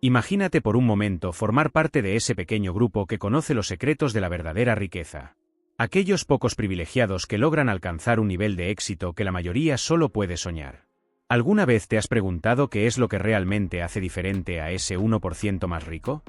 Imagínate por un momento formar parte de ese pequeño grupo que conoce los secretos de la verdadera riqueza. Aquellos pocos privilegiados que logran alcanzar un nivel de éxito que la mayoría solo puede soñar. ¿Alguna vez te has preguntado qué es lo que realmente hace diferente a ese 1% más rico?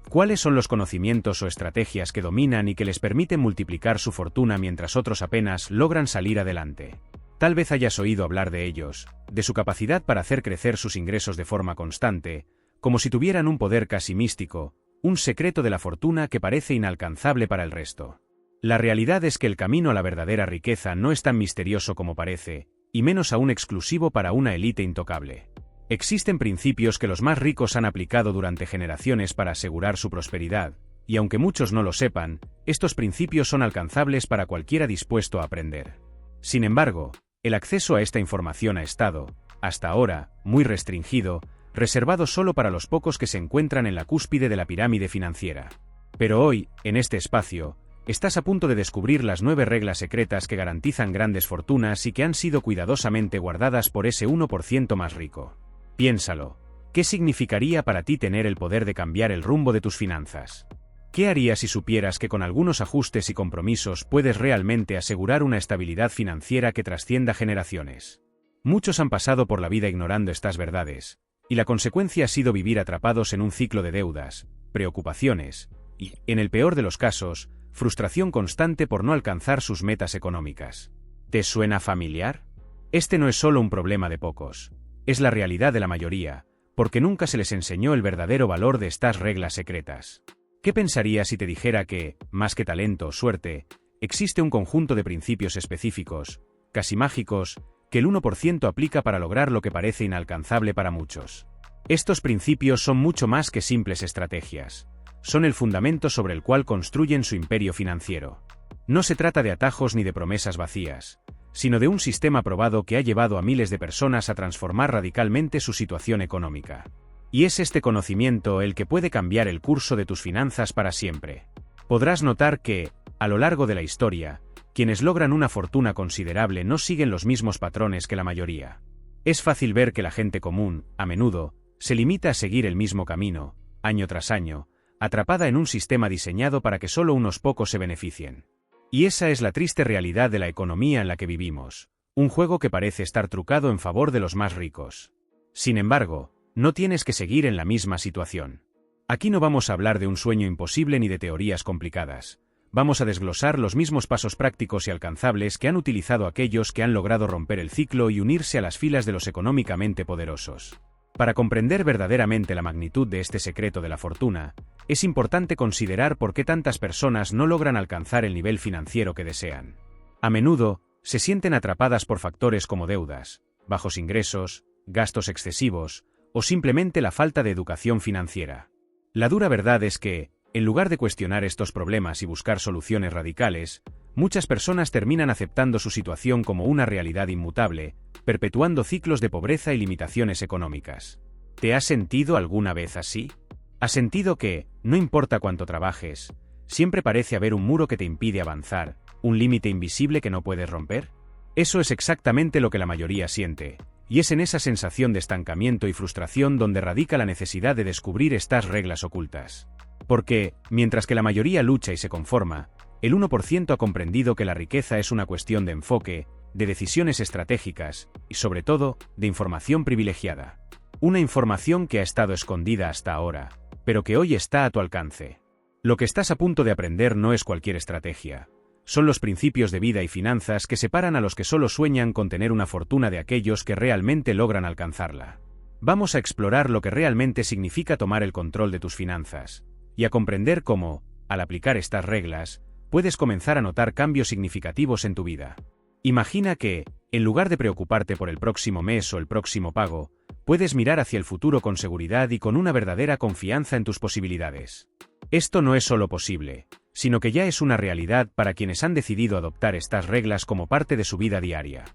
¿Cuáles son los conocimientos o estrategias que dominan y que les permiten multiplicar su fortuna mientras otros apenas logran salir adelante? Tal vez hayas oído hablar de ellos, de su capacidad para hacer crecer sus ingresos de forma constante, como si tuvieran un poder casi místico, un secreto de la fortuna que parece inalcanzable para el resto. La realidad es que el camino a la verdadera riqueza no es tan misterioso como parece, y menos aún exclusivo para una élite intocable. Existen principios que los más ricos han aplicado durante generaciones para asegurar su prosperidad, y aunque muchos no lo sepan, estos principios son alcanzables para cualquiera dispuesto a aprender. Sin embargo, el acceso a esta información ha estado, hasta ahora, muy restringido, reservado solo para los pocos que se encuentran en la cúspide de la pirámide financiera. Pero hoy, en este espacio, estás a punto de descubrir las 9 reglas secretas que garantizan grandes fortunas y que han sido cuidadosamente guardadas por ese 1% más rico. Piénsalo. ¿Qué significaría para ti tener el poder de cambiar el rumbo de tus finanzas? ¿Qué harías si supieras que con algunos ajustes y compromisos puedes realmente asegurar una estabilidad financiera que trascienda generaciones? Muchos han pasado por la vida ignorando estas verdades, y la consecuencia ha sido vivir atrapados en un ciclo de deudas, preocupaciones y, en el peor de los casos, frustración constante por no alcanzar sus metas económicas. ¿Te suena familiar? Este no es solo un problema de pocos, es la realidad de la mayoría, porque nunca se les enseñó el verdadero valor de estas reglas secretas. ¿Qué pensarías si te dijera que, más que talento o suerte, existe un conjunto de principios específicos, casi mágicos, que el 1% aplica para lograr lo que parece inalcanzable para muchos? Estos principios son mucho más que simples estrategias. Son el fundamento sobre el cual construyen su imperio financiero. No se trata de atajos ni de promesas vacías, sino de un sistema probado que ha llevado a miles de personas a transformar radicalmente su situación económica. Y es este conocimiento el que puede cambiar el curso de tus finanzas para siempre. Podrás notar que, a lo largo de la historia, quienes logran una fortuna considerable no siguen los mismos patrones que la mayoría. Es fácil ver que la gente común, a menudo, se limita a seguir el mismo camino, año tras año, atrapada en un sistema diseñado para que solo unos pocos se beneficien. Y esa es la triste realidad de la economía en la que vivimos, un juego que parece estar trucado en favor de los más ricos. Sin embargo, no tienes que seguir en la misma situación. Aquí no vamos a hablar de un sueño imposible ni de teorías complicadas. Vamos a desglosar los mismos pasos prácticos y alcanzables que han utilizado aquellos que han logrado romper el ciclo y unirse a las filas de los económicamente poderosos. Para comprender verdaderamente la magnitud de este secreto de la fortuna, es importante considerar por qué tantas personas no logran alcanzar el nivel financiero que desean. A menudo, se sienten atrapadas por factores como deudas, bajos ingresos, gastos excesivos, o simplemente la falta de educación financiera. La dura verdad es que, en lugar de cuestionar estos problemas y buscar soluciones radicales, muchas personas terminan aceptando su situación como una realidad inmutable, perpetuando ciclos de pobreza y limitaciones económicas. ¿Te has sentido alguna vez así? ¿Has sentido que, no importa cuánto trabajes, siempre parece haber un muro que te impide avanzar, un límite invisible que no puedes romper? Eso es exactamente lo que la mayoría siente, y es en esa sensación de estancamiento y frustración donde radica la necesidad de descubrir estas reglas ocultas. Porque, mientras que la mayoría lucha y se conforma, el 1% ha comprendido que la riqueza es una cuestión de enfoque, de decisiones estratégicas, y sobre todo, de información privilegiada. Una información que ha estado escondida hasta ahora, pero que hoy está a tu alcance. Lo que estás a punto de aprender no es cualquier estrategia. Son los principios de vida y finanzas que separan a los que solo sueñan con tener una fortuna de aquellos que realmente logran alcanzarla. Vamos a explorar lo que realmente significa tomar el control de tus finanzas, y a comprender cómo, al aplicar estas reglas, puedes comenzar a notar cambios significativos en tu vida. Imagina que, en lugar de preocuparte por el próximo mes o el próximo pago, puedes mirar hacia el futuro con seguridad y con una verdadera confianza en tus posibilidades. Esto no es solo posible, sino que ya es una realidad para quienes han decidido adoptar estas reglas como parte de su vida diaria.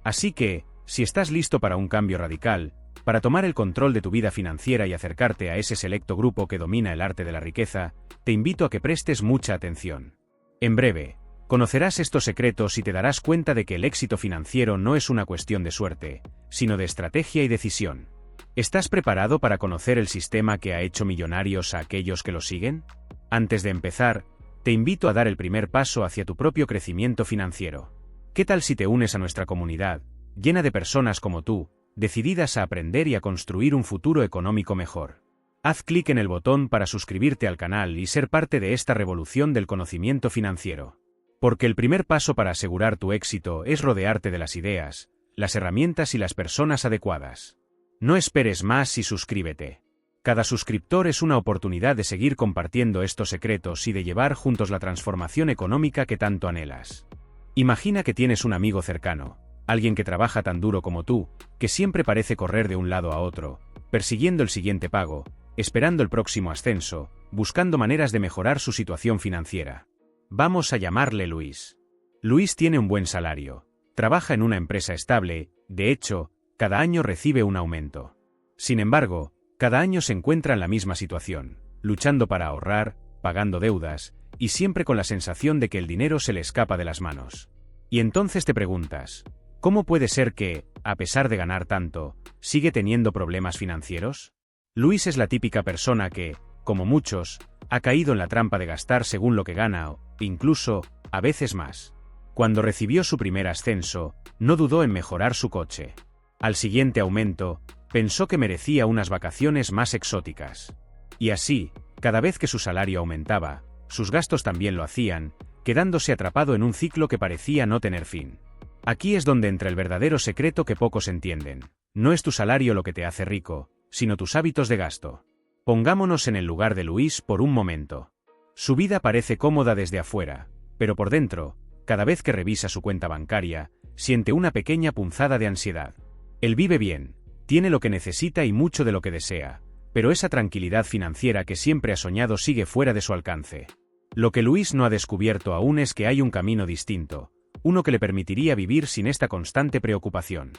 Así que, si estás listo para un cambio radical, para tomar el control de tu vida financiera y acercarte a ese selecto grupo que domina el arte de la riqueza, te invito a que prestes mucha atención. En breve, conocerás estos secretos y te darás cuenta de que el éxito financiero no es una cuestión de suerte, sino de estrategia y decisión. ¿Estás preparado para conocer el sistema que ha hecho millonarios a aquellos que lo siguen? Antes de empezar, te invito a dar el primer paso hacia tu propio crecimiento financiero. ¿Qué tal si te unes a nuestra comunidad, llena de personas como tú, decididas a aprender y a construir un futuro económico mejor? Haz clic en el botón para suscribirte al canal y ser parte de esta revolución del conocimiento financiero. Porque el primer paso para asegurar tu éxito es rodearte de las ideas, las herramientas y las personas adecuadas. No esperes más y suscríbete. Cada suscriptor es una oportunidad de seguir compartiendo estos secretos y de llevar juntos la transformación económica que tanto anhelas. Imagina que tienes un amigo cercano, alguien que trabaja tan duro como tú, que siempre parece correr de un lado a otro, persiguiendo el siguiente pago, esperando el próximo ascenso, buscando maneras de mejorar su situación financiera. Vamos a llamarle Luis. Luis tiene un buen salario, trabaja en una empresa estable, de hecho, cada año recibe un aumento. Sin embargo, cada año se encuentra en la misma situación, luchando para ahorrar, pagando deudas, y siempre con la sensación de que el dinero se le escapa de las manos. Y entonces te preguntas, ¿cómo puede ser que, a pesar de ganar tanto, sigue teniendo problemas financieros? Luis es la típica persona que, como muchos, ha caído en la trampa de gastar según lo que gana o, incluso, a veces más. Cuando recibió su primer ascenso, no dudó en mejorar su coche. Al siguiente aumento, pensó que merecía unas vacaciones más exóticas. Y así, cada vez que su salario aumentaba, sus gastos también lo hacían, quedándose atrapado en un ciclo que parecía no tener fin. Aquí es donde entra el verdadero secreto que pocos entienden. No es tu salario lo que te hace rico, sino tus hábitos de gasto. Pongámonos en el lugar de Luis por un momento. Su vida parece cómoda desde afuera, pero por dentro, cada vez que revisa su cuenta bancaria, siente una pequeña punzada de ansiedad. Él vive bien, tiene lo que necesita y mucho de lo que desea, pero esa tranquilidad financiera que siempre ha soñado sigue fuera de su alcance. Lo que Luis no ha descubierto aún es que hay un camino distinto, uno que le permitiría vivir sin esta constante preocupación.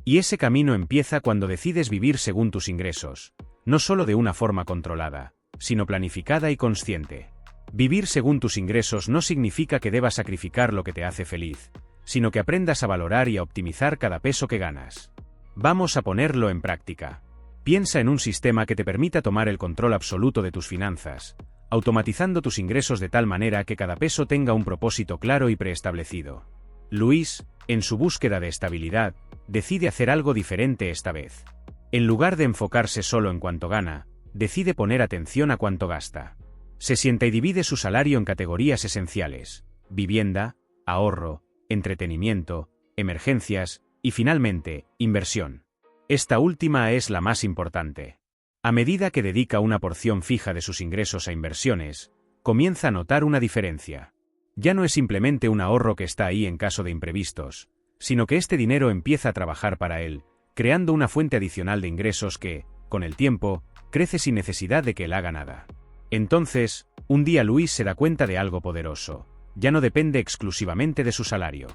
Y ese camino empieza cuando decides vivir según tus ingresos, no solo de una forma controlada, sino planificada y consciente. Vivir según tus ingresos no significa que debas sacrificar lo que te hace feliz, sino que aprendas a valorar y a optimizar cada peso que ganas. Vamos a ponerlo en práctica. Piensa en un sistema que te permita tomar el control absoluto de tus finanzas, automatizando tus ingresos de tal manera que cada peso tenga un propósito claro y preestablecido. Luis, en su búsqueda de estabilidad, decide hacer algo diferente esta vez. En lugar de enfocarse solo en cuánto gana, decide poner atención a cuánto gasta. Se sienta y divide su salario en categorías esenciales: vivienda, ahorro, entretenimiento, emergencias y finalmente, inversión. Esta última es la más importante. A medida que dedica una porción fija de sus ingresos a inversiones, comienza a notar una diferencia. Ya no es simplemente un ahorro que está ahí en caso de imprevistos, sino que este dinero empieza a trabajar para él, creando una fuente adicional de ingresos que, con el tiempo, crece sin necesidad de que él haga nada. Entonces, un día Luis se da cuenta de algo poderoso. Ya no depende exclusivamente de su salario.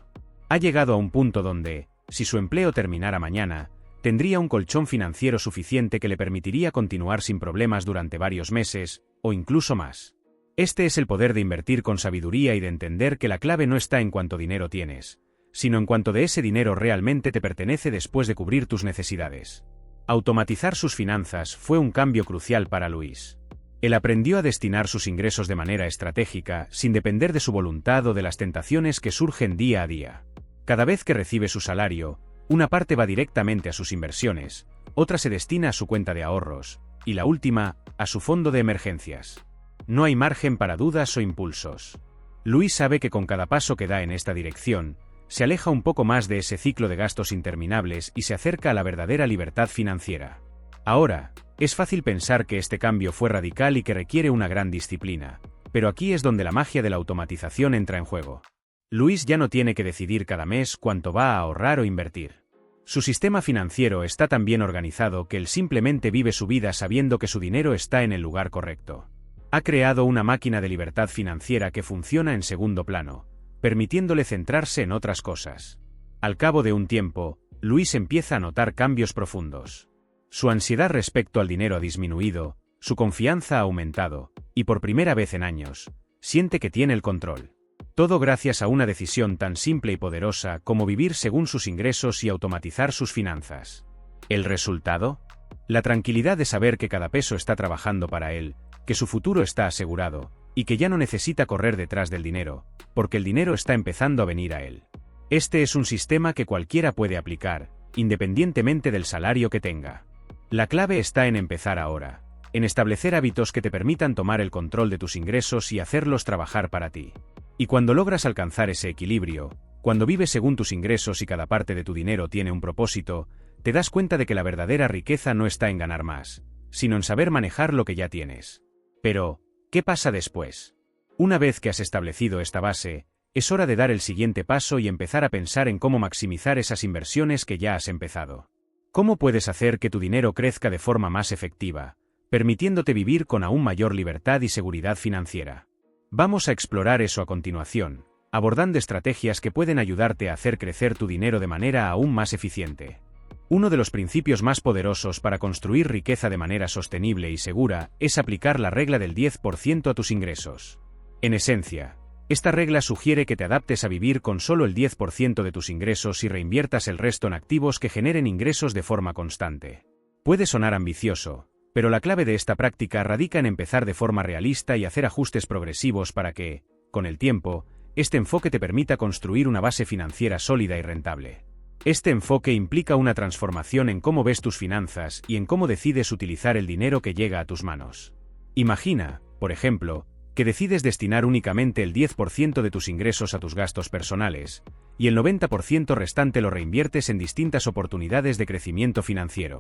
Ha llegado a un punto donde, si su empleo terminara mañana, tendría un colchón financiero suficiente que le permitiría continuar sin problemas durante varios meses, o incluso más. Este es el poder de invertir con sabiduría y de entender que la clave no está en cuánto dinero tienes, sino en cuánto de ese dinero realmente te pertenece después de cubrir tus necesidades. Automatizar sus finanzas fue un cambio crucial para Luis. Él aprendió a destinar sus ingresos de manera estratégica, sin depender de su voluntad o de las tentaciones que surgen día a día. Cada vez que recibe su salario, una parte va directamente a sus inversiones, otra se destina a su cuenta de ahorros, y la última, a su fondo de emergencias. No hay margen para dudas o impulsos. Luis sabe que con cada paso que da en esta dirección, se aleja un poco más de ese ciclo de gastos interminables y se acerca a la verdadera libertad financiera. Ahora, es fácil pensar que este cambio fue radical y que requiere una gran disciplina, pero aquí es donde la magia de la automatización entra en juego. Luis ya no tiene que decidir cada mes cuánto va a ahorrar o invertir. Su sistema financiero está tan bien organizado que él simplemente vive su vida sabiendo que su dinero está en el lugar correcto. Ha creado una máquina de libertad financiera que funciona en segundo plano, permitiéndole centrarse en otras cosas. Al cabo de un tiempo, Luis empieza a notar cambios profundos. Su ansiedad respecto al dinero ha disminuido, su confianza ha aumentado, y por primera vez en años, siente que tiene el control. Todo gracias a una decisión tan simple y poderosa como vivir según sus ingresos y automatizar sus finanzas. ¿El resultado? La tranquilidad de saber que cada peso está trabajando para él, que su futuro está asegurado, y que ya no necesita correr detrás del dinero, porque el dinero está empezando a venir a él. Este es un sistema que cualquiera puede aplicar, independientemente del salario que tenga. La clave está en empezar ahora, en establecer hábitos que te permitan tomar el control de tus ingresos y hacerlos trabajar para ti. Y cuando logras alcanzar ese equilibrio, cuando vives según tus ingresos y cada parte de tu dinero tiene un propósito, te das cuenta de que la verdadera riqueza no está en ganar más, sino en saber manejar lo que ya tienes. Pero, ¿qué pasa después? Una vez que has establecido esta base, es hora de dar el siguiente paso y empezar a pensar en cómo maximizar esas inversiones que ya has empezado. ¿Cómo puedes hacer que tu dinero crezca de forma más efectiva, permitiéndote vivir con aún mayor libertad y seguridad financiera? Vamos a explorar eso a continuación, abordando estrategias que pueden ayudarte a hacer crecer tu dinero de manera aún más eficiente. Uno de los principios más poderosos para construir riqueza de manera sostenible y segura es aplicar la regla del 10% a tus ingresos. En esencia, esta regla sugiere que te adaptes a vivir con solo el 10% de tus ingresos y reinviertas el resto en activos que generen ingresos de forma constante. Puede sonar ambicioso, pero la clave de esta práctica radica en empezar de forma realista y hacer ajustes progresivos para que, con el tiempo, este enfoque te permita construir una base financiera sólida y rentable. Este enfoque implica una transformación en cómo ves tus finanzas y en cómo decides utilizar el dinero que llega a tus manos. Imagina, por ejemplo, que decides destinar únicamente el 10% de tus ingresos a tus gastos personales, y el 90% restante lo reinviertes en distintas oportunidades de crecimiento financiero.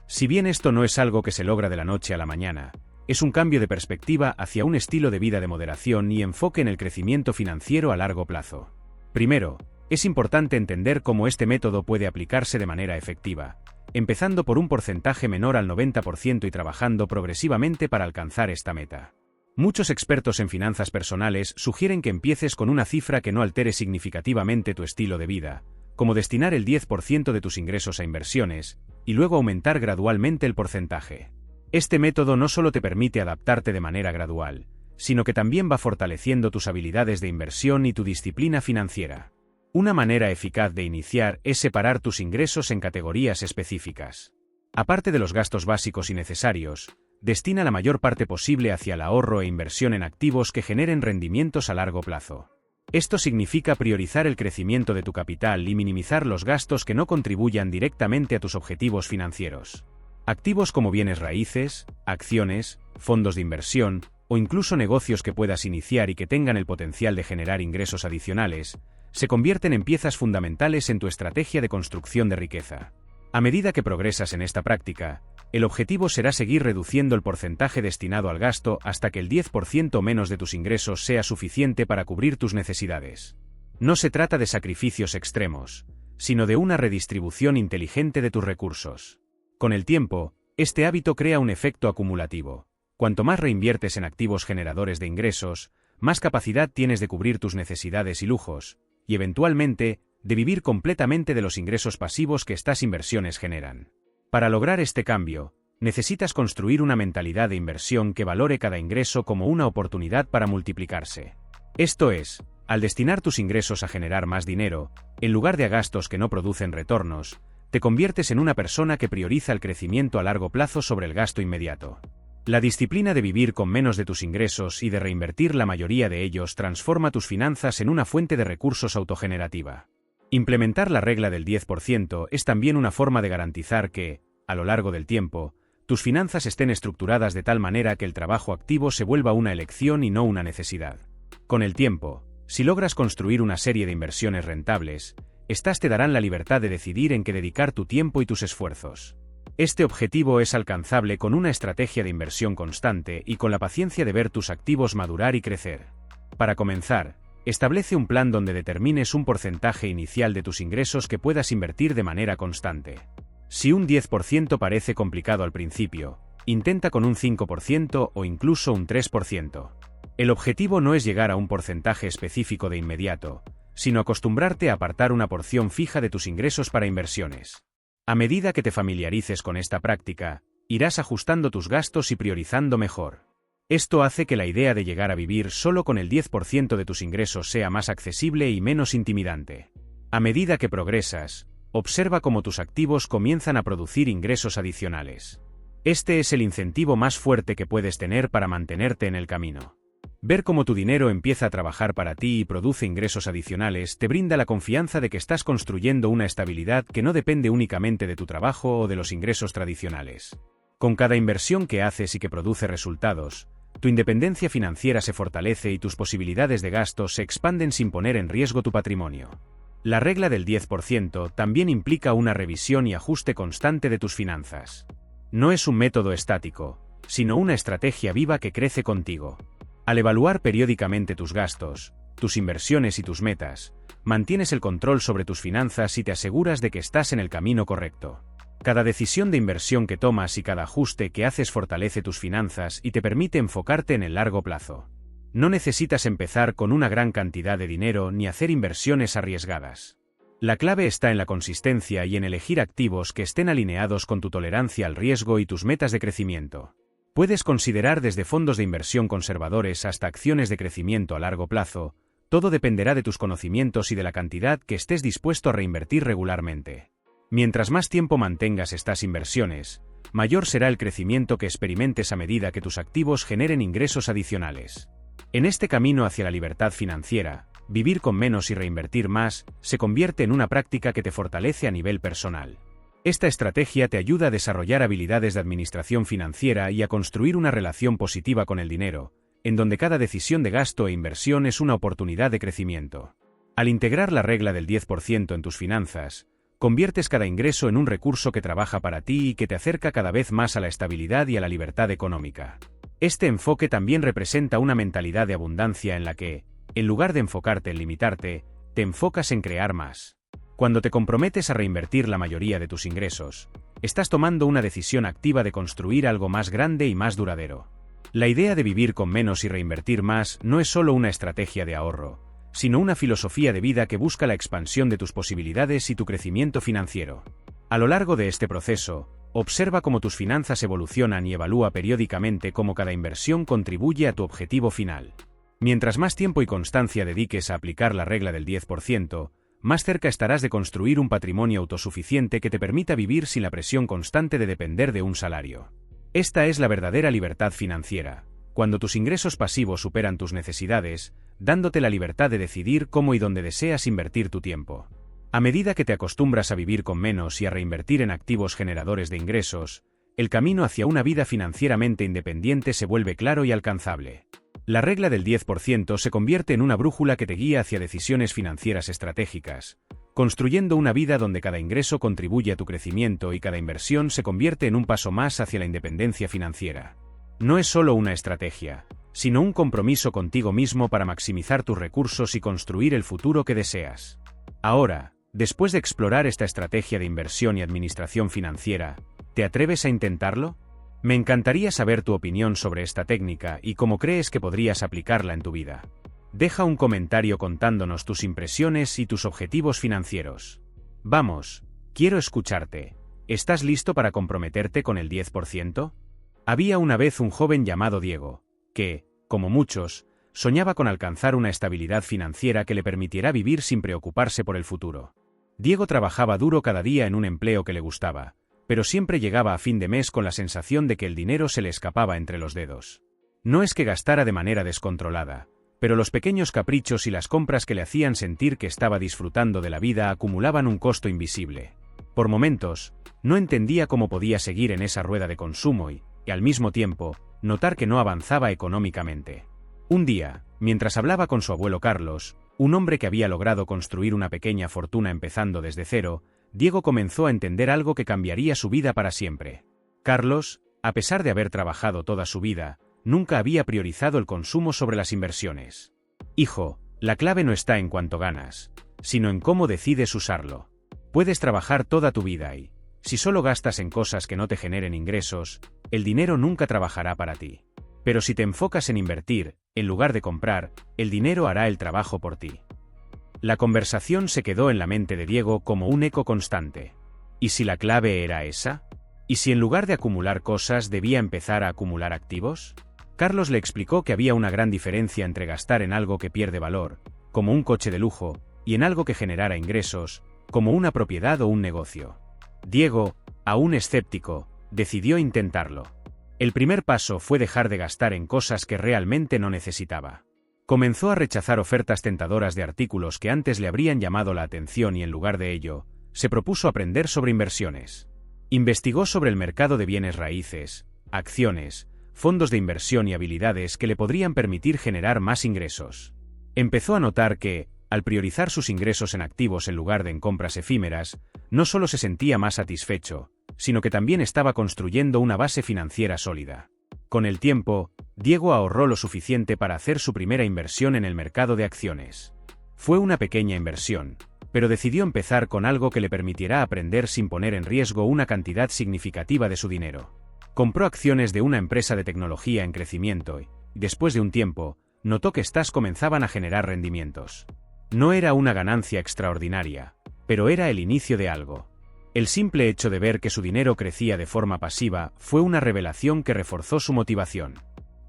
Si bien esto no es algo que se logra de la noche a la mañana, es un cambio de perspectiva hacia un estilo de vida de moderación y enfoque en el crecimiento financiero a largo plazo. Primero, es importante entender cómo este método puede aplicarse de manera efectiva, empezando por un porcentaje menor al 90% y trabajando progresivamente para alcanzar esta meta. Muchos expertos en finanzas personales sugieren que empieces con una cifra que no altere significativamente tu estilo de vida, como destinar el 10% de tus ingresos a inversiones, y luego aumentar gradualmente el porcentaje. Este método no solo te permite adaptarte de manera gradual, sino que también va fortaleciendo tus habilidades de inversión y tu disciplina financiera. Una manera eficaz de iniciar es separar tus ingresos en categorías específicas. Aparte de los gastos básicos y necesarios, destina la mayor parte posible hacia el ahorro e inversión en activos que generen rendimientos a largo plazo. Esto significa priorizar el crecimiento de tu capital y minimizar los gastos que no contribuyan directamente a tus objetivos financieros. Activos como bienes raíces, acciones, fondos de inversión, o incluso negocios que puedas iniciar y que tengan el potencial de generar ingresos adicionales, se convierten en piezas fundamentales en tu estrategia de construcción de riqueza. A medida que progresas en esta práctica, el objetivo será seguir reduciendo el porcentaje destinado al gasto hasta que el 10% o menos de tus ingresos sea suficiente para cubrir tus necesidades. No se trata de sacrificios extremos, sino de una redistribución inteligente de tus recursos. Con el tiempo, este hábito crea un efecto acumulativo. Cuanto más reinviertes en activos generadores de ingresos, más capacidad tienes de cubrir tus necesidades y lujos, y eventualmente, de vivir completamente de los ingresos pasivos que estas inversiones generan. Para lograr este cambio, necesitas construir una mentalidad de inversión que valore cada ingreso como una oportunidad para multiplicarse. Esto es, al destinar tus ingresos a generar más dinero, en lugar de a gastos que no producen retornos, te conviertes en una persona que prioriza el crecimiento a largo plazo sobre el gasto inmediato. La disciplina de vivir con menos de tus ingresos y de reinvertir la mayoría de ellos transforma tus finanzas en una fuente de recursos autogenerativa. Implementar la regla del 10% es también una forma de garantizar que, a lo largo del tiempo, tus finanzas estén estructuradas de tal manera que el trabajo activo se vuelva una elección y no una necesidad. Con el tiempo, si logras construir una serie de inversiones rentables, estas te darán la libertad de decidir en qué dedicar tu tiempo y tus esfuerzos. Este objetivo es alcanzable con una estrategia de inversión constante y con la paciencia de ver tus activos madurar y crecer. Para comenzar, establece un plan donde determines un porcentaje inicial de tus ingresos que puedas invertir de manera constante. Si un 10% parece complicado al principio, intenta con un 5% o incluso un 3%. El objetivo no es llegar a un porcentaje específico de inmediato, sino acostumbrarte a apartar una porción fija de tus ingresos para inversiones. A medida que te familiarices con esta práctica, irás ajustando tus gastos y priorizando mejor. Esto hace que la idea de llegar a vivir solo con el 10% de tus ingresos sea más accesible y menos intimidante. A medida que progresas, observa cómo tus activos comienzan a producir ingresos adicionales. Este es el incentivo más fuerte que puedes tener para mantenerte en el camino. Ver cómo tu dinero empieza a trabajar para ti y produce ingresos adicionales te brinda la confianza de que estás construyendo una estabilidad que no depende únicamente de tu trabajo o de los ingresos tradicionales. Con cada inversión que haces y que produce resultados, tu independencia financiera se fortalece y tus posibilidades de gastos se expanden sin poner en riesgo tu patrimonio. La regla del 10% también implica una revisión y ajuste constante de tus finanzas. No es un método estático, sino una estrategia viva que crece contigo. Al evaluar periódicamente tus gastos, tus inversiones y tus metas, mantienes el control sobre tus finanzas y te aseguras de que estás en el camino correcto. Cada decisión de inversión que tomas y cada ajuste que haces fortalece tus finanzas y te permite enfocarte en el largo plazo. No necesitas empezar con una gran cantidad de dinero ni hacer inversiones arriesgadas. La clave está en la consistencia y en elegir activos que estén alineados con tu tolerancia al riesgo y tus metas de crecimiento. Puedes considerar desde fondos de inversión conservadores hasta acciones de crecimiento a largo plazo. Todo dependerá de tus conocimientos y de la cantidad que estés dispuesto a reinvertir regularmente. Mientras más tiempo mantengas estas inversiones, mayor será el crecimiento que experimentes a medida que tus activos generen ingresos adicionales. En este camino hacia la libertad financiera, vivir con menos y reinvertir más se convierte en una práctica que te fortalece a nivel personal. Esta estrategia te ayuda a desarrollar habilidades de administración financiera y a construir una relación positiva con el dinero, en donde cada decisión de gasto e inversión es una oportunidad de crecimiento. Al integrar la regla del 10% en tus finanzas, conviertes cada ingreso en un recurso que trabaja para ti y que te acerca cada vez más a la estabilidad y a la libertad económica. Este enfoque también representa una mentalidad de abundancia en la que, en lugar de enfocarte en limitarte, te enfocas en crear más. Cuando te comprometes a reinvertir la mayoría de tus ingresos, estás tomando una decisión activa de construir algo más grande y más duradero. La idea de vivir con menos y reinvertir más no es solo una estrategia de ahorro, sino una filosofía de vida que busca la expansión de tus posibilidades y tu crecimiento financiero. A lo largo de este proceso, observa cómo tus finanzas evolucionan y evalúa periódicamente cómo cada inversión contribuye a tu objetivo final. Mientras más tiempo y constancia dediques a aplicar la regla del 10%, más cerca estarás de construir un patrimonio autosuficiente que te permita vivir sin la presión constante de depender de un salario. Esta es la verdadera libertad financiera, cuando tus ingresos pasivos superan tus necesidades, dándote la libertad de decidir cómo y dónde deseas invertir tu tiempo. A medida que te acostumbras a vivir con menos y a reinvertir en activos generadores de ingresos, el camino hacia una vida financieramente independiente se vuelve claro y alcanzable. La regla del 10% se convierte en una brújula que te guía hacia decisiones financieras estratégicas, construyendo una vida donde cada ingreso contribuye a tu crecimiento y cada inversión se convierte en un paso más hacia la independencia financiera. No es solo una estrategia, sino un compromiso contigo mismo para maximizar tus recursos y construir el futuro que deseas. Ahora, después de explorar esta estrategia de inversión y administración financiera, ¿te atreves a intentarlo? Me encantaría saber tu opinión sobre esta técnica y cómo crees que podrías aplicarla en tu vida. Deja un comentario contándonos tus impresiones y tus objetivos financieros. Vamos, quiero escucharte. ¿Estás listo para comprometerte con el 10%? Había una vez un joven llamado Diego, que, como muchos, soñaba con alcanzar una estabilidad financiera que le permitiera vivir sin preocuparse por el futuro. Diego trabajaba duro cada día en un empleo que le gustaba, pero siempre llegaba a fin de mes con la sensación de que el dinero se le escapaba entre los dedos. No es que gastara de manera descontrolada, pero los pequeños caprichos y las compras que le hacían sentir que estaba disfrutando de la vida acumulaban un costo invisible. Por momentos, no entendía cómo podía seguir en esa rueda de consumo y, al mismo tiempo, notar que no avanzaba económicamente. Un día, mientras hablaba con su abuelo Carlos, un hombre que había logrado construir una pequeña fortuna empezando desde cero, Diego comenzó a entender algo que cambiaría su vida para siempre. Carlos, a pesar de haber trabajado toda su vida, nunca había priorizado el consumo sobre las inversiones. Hijo, la clave no está en cuánto ganas, sino en cómo decides usarlo. Puedes trabajar toda tu vida y, si solo gastas en cosas que no te generen ingresos, el dinero nunca trabajará para ti. Pero si te enfocas en invertir, en lugar de comprar, el dinero hará el trabajo por ti. La conversación se quedó en la mente de Diego como un eco constante. ¿Y si la clave era esa? ¿Y si en lugar de acumular cosas debía empezar a acumular activos? Carlos le explicó que había una gran diferencia entre gastar en algo que pierde valor, como un coche de lujo, y en algo que generara ingresos, como una propiedad o un negocio. Diego, aún escéptico, decidió intentarlo. El primer paso fue dejar de gastar en cosas que realmente no necesitaba. Comenzó a rechazar ofertas tentadoras de artículos que antes le habrían llamado la atención y en lugar de ello, se propuso aprender sobre inversiones. Investigó sobre el mercado de bienes raíces, acciones, fondos de inversión y habilidades que le podrían permitir generar más ingresos. Empezó a notar que, al priorizar sus ingresos en activos en lugar de en compras efímeras, no solo se sentía más satisfecho, sino que también estaba construyendo una base financiera sólida. Con el tiempo, Diego ahorró lo suficiente para hacer su primera inversión en el mercado de acciones. Fue una pequeña inversión, pero decidió empezar con algo que le permitirá aprender sin poner en riesgo una cantidad significativa de su dinero. Compró acciones de una empresa de tecnología en crecimiento y, después de un tiempo, notó que estas comenzaban a generar rendimientos. No era una ganancia extraordinaria, pero era el inicio de algo. El simple hecho de ver que su dinero crecía de forma pasiva fue una revelación que reforzó su motivación.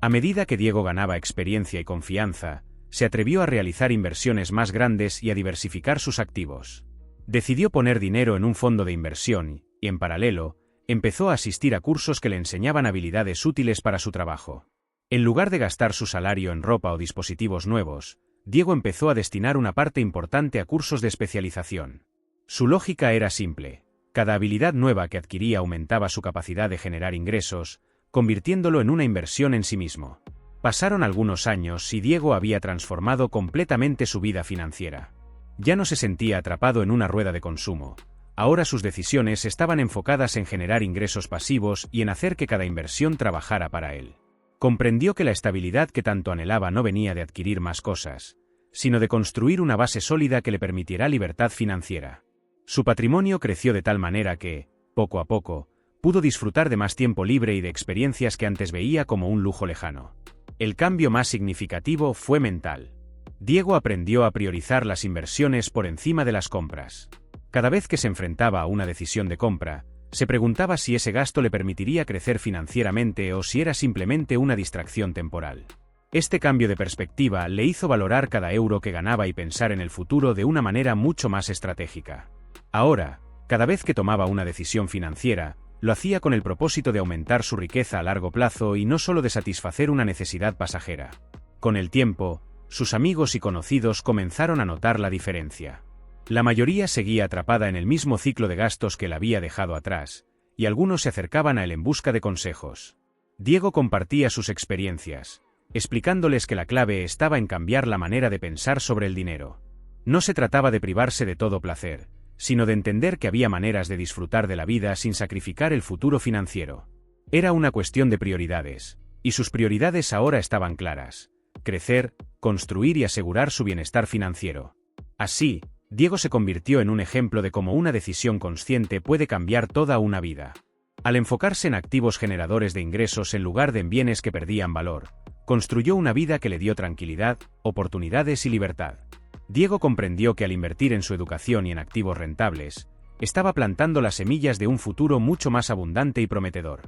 A medida que Diego ganaba experiencia y confianza, se atrevió a realizar inversiones más grandes y a diversificar sus activos. Decidió poner dinero en un fondo de inversión y, en paralelo, empezó a asistir a cursos que le enseñaban habilidades útiles para su trabajo. En lugar de gastar su salario en ropa o dispositivos nuevos, Diego empezó a destinar una parte importante a cursos de especialización. Su lógica era simple. Cada habilidad nueva que adquiría aumentaba su capacidad de generar ingresos, convirtiéndolo en una inversión en sí mismo. Pasaron algunos años y Diego había transformado completamente su vida financiera. Ya no se sentía atrapado en una rueda de consumo. Ahora sus decisiones estaban enfocadas en generar ingresos pasivos y en hacer que cada inversión trabajara para él. Comprendió que la estabilidad que tanto anhelaba no venía de adquirir más cosas, sino de construir una base sólida que le permitiera libertad financiera. Su patrimonio creció de tal manera que, poco a poco, pudo disfrutar de más tiempo libre y de experiencias que antes veía como un lujo lejano. El cambio más significativo fue mental. Diego aprendió a priorizar las inversiones por encima de las compras. Cada vez que se enfrentaba a una decisión de compra, se preguntaba si ese gasto le permitiría crecer financieramente o si era simplemente una distracción temporal. Este cambio de perspectiva le hizo valorar cada euro que ganaba y pensar en el futuro de una manera mucho más estratégica. Ahora, cada vez que tomaba una decisión financiera, lo hacía con el propósito de aumentar su riqueza a largo plazo y no solo de satisfacer una necesidad pasajera. Con el tiempo, sus amigos y conocidos comenzaron a notar la diferencia. La mayoría seguía atrapada en el mismo ciclo de gastos que él había dejado atrás, y algunos se acercaban a él en busca de consejos. Diego compartía sus experiencias, explicándoles que la clave estaba en cambiar la manera de pensar sobre el dinero. No se trataba de privarse de todo placer, sino de entender que había maneras de disfrutar de la vida sin sacrificar el futuro financiero. Era una cuestión de prioridades, y sus prioridades ahora estaban claras: crecer, construir y asegurar su bienestar financiero. Así, Diego se convirtió en un ejemplo de cómo una decisión consciente puede cambiar toda una vida. Al enfocarse en activos generadores de ingresos en lugar de en bienes que perdían valor, construyó una vida que le dio tranquilidad, oportunidades y libertad. Diego comprendió que al invertir en su educación y en activos rentables, estaba plantando las semillas de un futuro mucho más abundante y prometedor.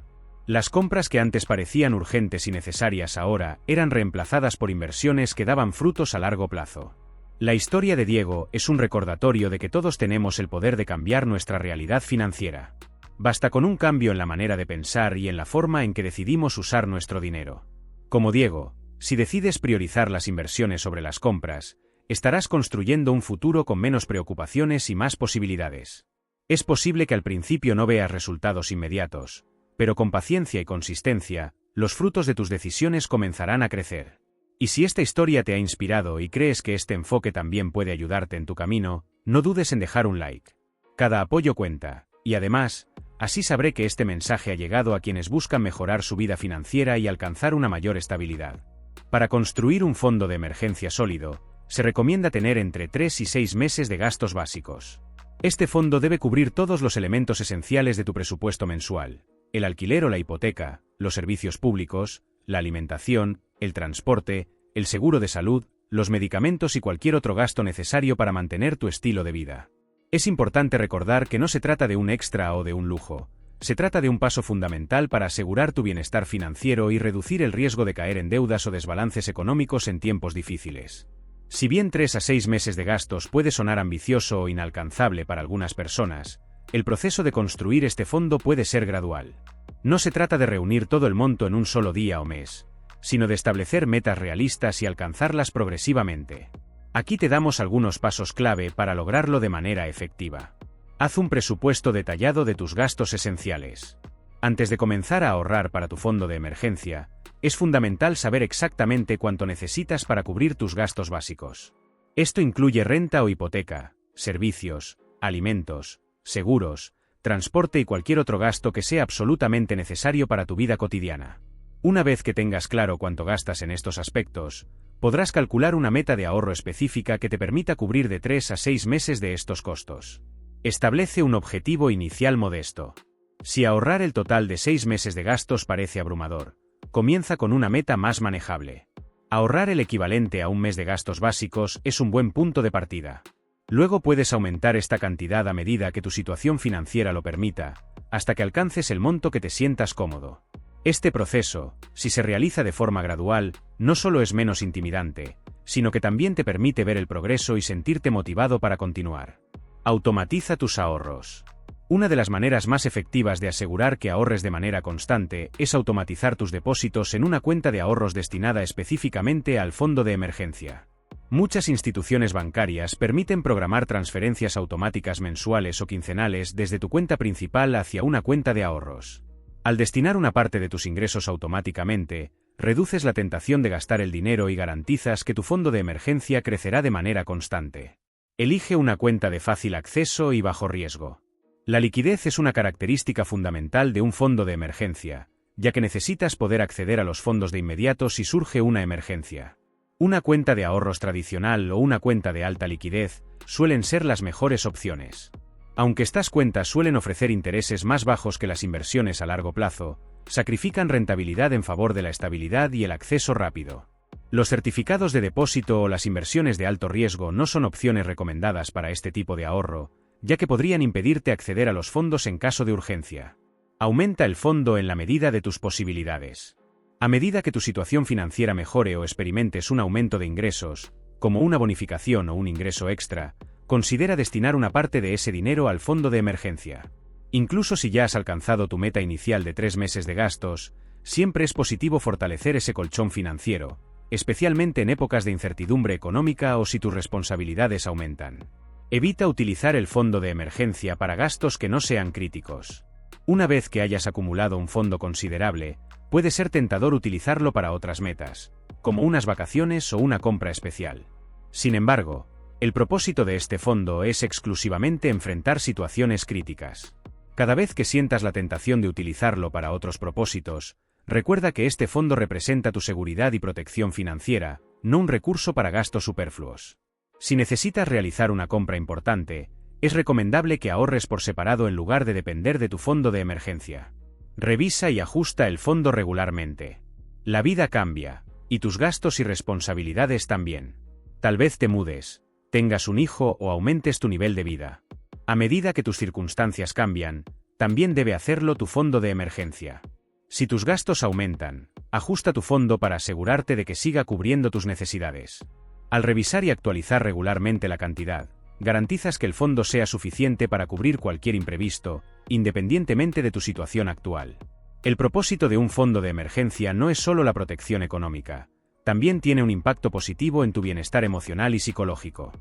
Las compras que antes parecían urgentes y necesarias ahora eran reemplazadas por inversiones que daban frutos a largo plazo. La historia de Diego es un recordatorio de que todos tenemos el poder de cambiar nuestra realidad financiera. Basta con un cambio en la manera de pensar y en la forma en que decidimos usar nuestro dinero. Como Diego, si decides priorizar las inversiones sobre las compras, estarás construyendo un futuro con menos preocupaciones y más posibilidades. Es posible que al principio no veas resultados inmediatos, pero con paciencia y consistencia, los frutos de tus decisiones comenzarán a crecer. Y si esta historia te ha inspirado y crees que este enfoque también puede ayudarte en tu camino, no dudes en dejar un like. Cada apoyo cuenta, y además, así sabré que este mensaje ha llegado a quienes buscan mejorar su vida financiera y alcanzar una mayor estabilidad. Para construir un fondo de emergencia sólido, se recomienda tener entre 3 y 6 meses de gastos básicos. Este fondo debe cubrir todos los elementos esenciales de tu presupuesto mensual: el alquiler o la hipoteca, los servicios públicos, la alimentación, el transporte, el seguro de salud, los medicamentos y cualquier otro gasto necesario para mantener tu estilo de vida. Es importante recordar que no se trata de un extra o de un lujo, se trata de un paso fundamental para asegurar tu bienestar financiero y reducir el riesgo de caer en deudas o desbalances económicos en tiempos difíciles. Si bien 3 a 6 meses de gastos puede sonar ambicioso o inalcanzable para algunas personas, El proceso de construir este fondo puede ser gradual. No se trata de reunir todo el monto en un solo día o mes, sino de establecer metas realistas y alcanzarlas progresivamente. Aquí te damos algunos pasos clave para lograrlo de manera efectiva. Haz un presupuesto detallado de tus gastos esenciales. Antes de comenzar a ahorrar para tu fondo de emergencia, es fundamental saber exactamente cuánto necesitas para cubrir tus gastos básicos. Esto incluye renta o hipoteca, servicios, alimentos, seguros, transporte y cualquier otro gasto que sea absolutamente necesario para tu vida cotidiana. Una vez que tengas claro cuánto gastas en estos aspectos, podrás calcular una meta de ahorro específica que te permita cubrir de 3 a 6 meses de estos costos. Establece un objetivo inicial modesto. Si ahorrar el total de 6 meses de gastos parece abrumador, comienza con una meta más manejable. Ahorrar el equivalente a un mes de gastos básicos es un buen punto de partida. Luego puedes aumentar esta cantidad a medida que tu situación financiera lo permita, hasta que alcances el monto que te sientas cómodo. Este proceso, si se realiza de forma gradual, no solo es menos intimidante, sino que también te permite ver el progreso y sentirte motivado para continuar. Automatiza tus ahorros. Una de las maneras más efectivas de asegurar que ahorres de manera constante es automatizar tus depósitos en una cuenta de ahorros destinada específicamente al fondo de emergencia. Muchas instituciones bancarias permiten programar transferencias automáticas mensuales o quincenales desde tu cuenta principal hacia una cuenta de ahorros. Al destinar una parte de tus ingresos automáticamente, reduces la tentación de gastar el dinero y garantizas que tu fondo de emergencia crecerá de manera constante. Elige una cuenta de fácil acceso y bajo riesgo. La liquidez es una característica fundamental de un fondo de emergencia, ya que necesitas poder acceder a los fondos de inmediato si surge una emergencia. Una cuenta de ahorros tradicional o una cuenta de alta liquidez suelen ser las mejores opciones. Aunque estas cuentas suelen ofrecer intereses más bajos que las inversiones a largo plazo, sacrifican rentabilidad en favor de la estabilidad y el acceso rápido. Los certificados de depósito o las inversiones de alto riesgo no son opciones recomendadas para este tipo de ahorro, ya que podrían impedirte acceder a los fondos en caso de urgencia. Aumenta el fondo en la medida de tus posibilidades. A medida que tu situación financiera mejore o experimentes un aumento de ingresos, como una bonificación o un ingreso extra, considera destinar una parte de ese dinero al fondo de emergencia. Incluso si ya has alcanzado tu meta inicial de 3 meses de gastos, siempre es positivo fortalecer ese colchón financiero, especialmente en épocas de incertidumbre económica o si tus responsabilidades aumentan. Evita utilizar el fondo de emergencia para gastos que no sean críticos. Una vez que hayas acumulado un fondo considerable, puede ser tentador utilizarlo para otras metas, como unas vacaciones o una compra especial. Sin embargo, el propósito de este fondo es exclusivamente enfrentar situaciones críticas. Cada vez que sientas la tentación de utilizarlo para otros propósitos, recuerda que este fondo representa tu seguridad y protección financiera, no un recurso para gastos superfluos. Si necesitas realizar una compra importante, es recomendable que ahorres por separado en lugar de depender de tu fondo de emergencia. Revisa y ajusta el fondo regularmente. La vida cambia, y tus gastos y responsabilidades también. Tal vez te mudes, tengas un hijo o aumentes tu nivel de vida. A medida que tus circunstancias cambian, también debe hacerlo tu fondo de emergencia. Si tus gastos aumentan, ajusta tu fondo para asegurarte de que siga cubriendo tus necesidades. Al revisar y actualizar regularmente la cantidad, garantizas que el fondo sea suficiente para cubrir cualquier imprevisto, independientemente de tu situación actual. El propósito de un fondo de emergencia no es solo la protección económica, también tiene un impacto positivo en tu bienestar emocional y psicológico.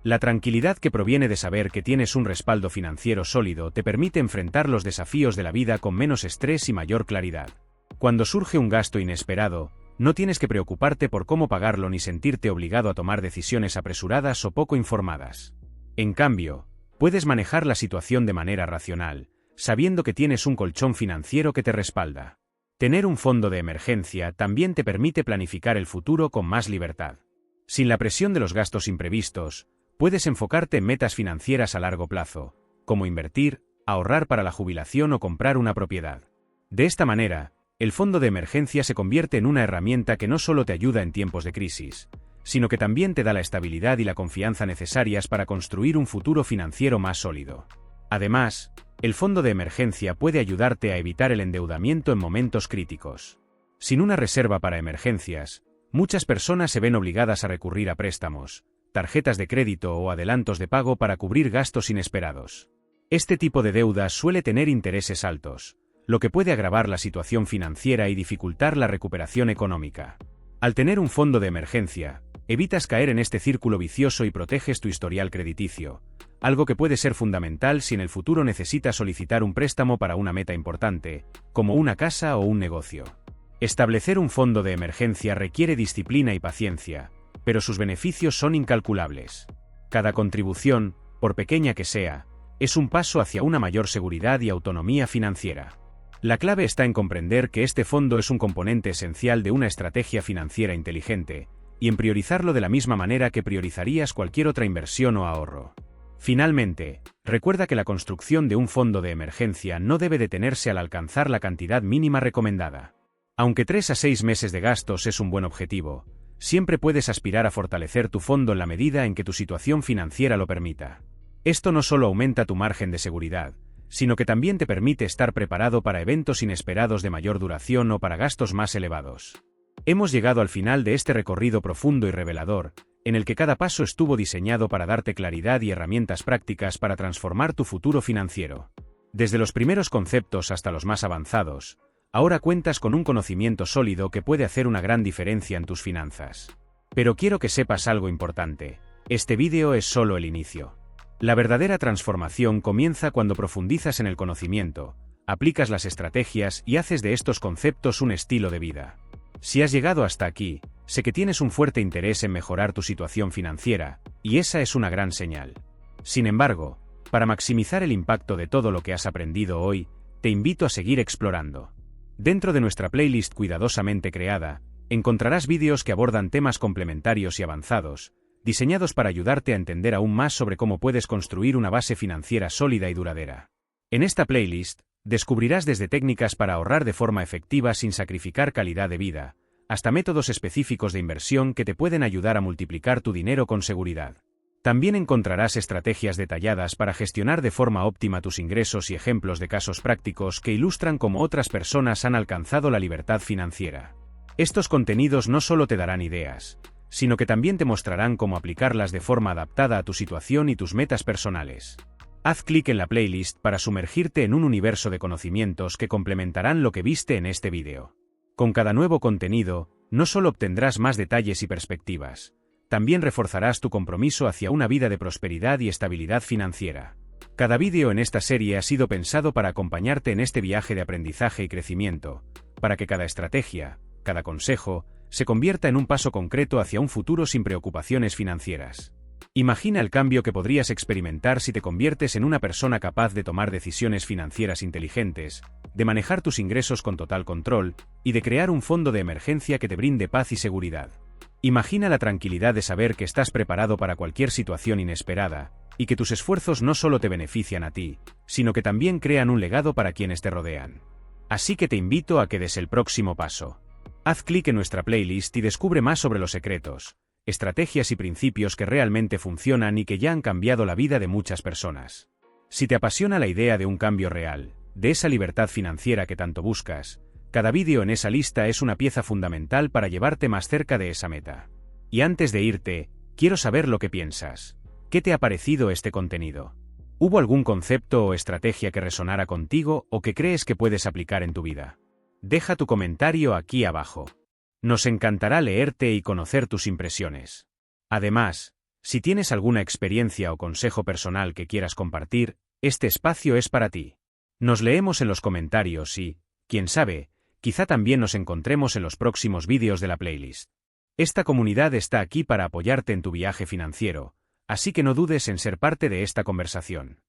La tranquilidad que proviene de saber que tienes un respaldo financiero sólido te permite enfrentar los desafíos de la vida con menos estrés y mayor claridad. Cuando surge un gasto inesperado, no tienes que preocuparte por cómo pagarlo ni sentirte obligado a tomar decisiones apresuradas o poco informadas. En cambio, puedes manejar la situación de manera racional, sabiendo que tienes un colchón financiero que te respalda. Tener un fondo de emergencia también te permite planificar el futuro con más libertad. Sin la presión de los gastos imprevistos, puedes enfocarte en metas financieras a largo plazo, como invertir, ahorrar para la jubilación o comprar una propiedad. De esta manera, el fondo de emergencia se convierte en una herramienta que no solo te ayuda en tiempos de crisis, sino que también te da la estabilidad y la confianza necesarias para construir un futuro financiero más sólido. Además, el fondo de emergencia puede ayudarte a evitar el endeudamiento en momentos críticos. Sin una reserva para emergencias, muchas personas se ven obligadas a recurrir a préstamos, tarjetas de crédito o adelantos de pago para cubrir gastos inesperados. Este tipo de deuda suele tener intereses altos, lo que puede agravar la situación financiera y dificultar la recuperación económica. Al tener un fondo de emergencia, evitas caer en este círculo vicioso y proteges tu historial crediticio, algo que puede ser fundamental si en el futuro necesitas solicitar un préstamo para una meta importante, como una casa o un negocio. Establecer un fondo de emergencia requiere disciplina y paciencia, pero sus beneficios son incalculables. Cada contribución, por pequeña que sea, es un paso hacia una mayor seguridad y autonomía financiera. La clave está en comprender que este fondo es un componente esencial de una estrategia financiera inteligente, y en priorizarlo de la misma manera que priorizarías cualquier otra inversión o ahorro. Finalmente, recuerda que la construcción de un fondo de emergencia no debe detenerse al alcanzar la cantidad mínima recomendada. Aunque 3 a 6 meses de gastos es un buen objetivo, siempre puedes aspirar a fortalecer tu fondo en la medida en que tu situación financiera lo permita. Esto no solo aumenta tu margen de seguridad, sino que también te permite estar preparado para eventos inesperados de mayor duración o para gastos más elevados. Hemos llegado al final de este recorrido profundo y revelador, en el que cada paso estuvo diseñado para darte claridad y herramientas prácticas para transformar tu futuro financiero. Desde los primeros conceptos hasta los más avanzados, ahora cuentas con un conocimiento sólido que puede hacer una gran diferencia en tus finanzas. Pero quiero que sepas algo importante: este vídeo es solo el inicio. La verdadera transformación comienza cuando profundizas en el conocimiento, aplicas las estrategias y haces de estos conceptos un estilo de vida. Si has llegado hasta aquí, sé que tienes un fuerte interés en mejorar tu situación financiera, y esa es una gran señal. Sin embargo, para maximizar el impacto de todo lo que has aprendido hoy, te invito a seguir explorando. Dentro de nuestra playlist cuidadosamente creada, encontrarás vídeos que abordan temas complementarios y avanzados, diseñados para ayudarte a entender aún más sobre cómo puedes construir una base financiera sólida y duradera. En esta playlist, descubrirás desde técnicas para ahorrar de forma efectiva sin sacrificar calidad de vida, hasta métodos específicos de inversión que te pueden ayudar a multiplicar tu dinero con seguridad. También encontrarás estrategias detalladas para gestionar de forma óptima tus ingresos y ejemplos de casos prácticos que ilustran cómo otras personas han alcanzado la libertad financiera. Estos contenidos no solo te darán ideas, sino que también te mostrarán cómo aplicarlas de forma adaptada a tu situación y tus metas personales. Haz clic en la playlist para sumergirte en un universo de conocimientos que complementarán lo que viste en este vídeo. Con cada nuevo contenido, no solo obtendrás más detalles y perspectivas, también reforzarás tu compromiso hacia una vida de prosperidad y estabilidad financiera. Cada vídeo en esta serie ha sido pensado para acompañarte en este viaje de aprendizaje y crecimiento, para que cada estrategia, cada consejo, se convierta en un paso concreto hacia un futuro sin preocupaciones financieras. Imagina el cambio que podrías experimentar si te conviertes en una persona capaz de tomar decisiones financieras inteligentes, de manejar tus ingresos con total control y de crear un fondo de emergencia que te brinde paz y seguridad. Imagina la tranquilidad de saber que estás preparado para cualquier situación inesperada y que tus esfuerzos no solo te benefician a ti, sino que también crean un legado para quienes te rodean. Así que te invito a que des el próximo paso. Haz clic en nuestra playlist y descubre más sobre los secretos, estrategias y principios que realmente funcionan y que ya han cambiado la vida de muchas personas. Si te apasiona la idea de un cambio real, de esa libertad financiera que tanto buscas, cada vídeo en esa lista es una pieza fundamental para llevarte más cerca de esa meta. Y antes de irte, quiero saber lo que piensas. ¿Qué te ha parecido este contenido? ¿Hubo algún concepto o estrategia que resonara contigo o que crees que puedes aplicar en tu vida? Deja tu comentario aquí abajo. Nos encantará leerte y conocer tus impresiones. Además, si tienes alguna experiencia o consejo personal que quieras compartir, este espacio es para ti. Nos leemos en los comentarios y, quién sabe, quizá también nos encontremos en los próximos vídeos de la playlist. Esta comunidad está aquí para apoyarte en tu viaje financiero, así que no dudes en ser parte de esta conversación.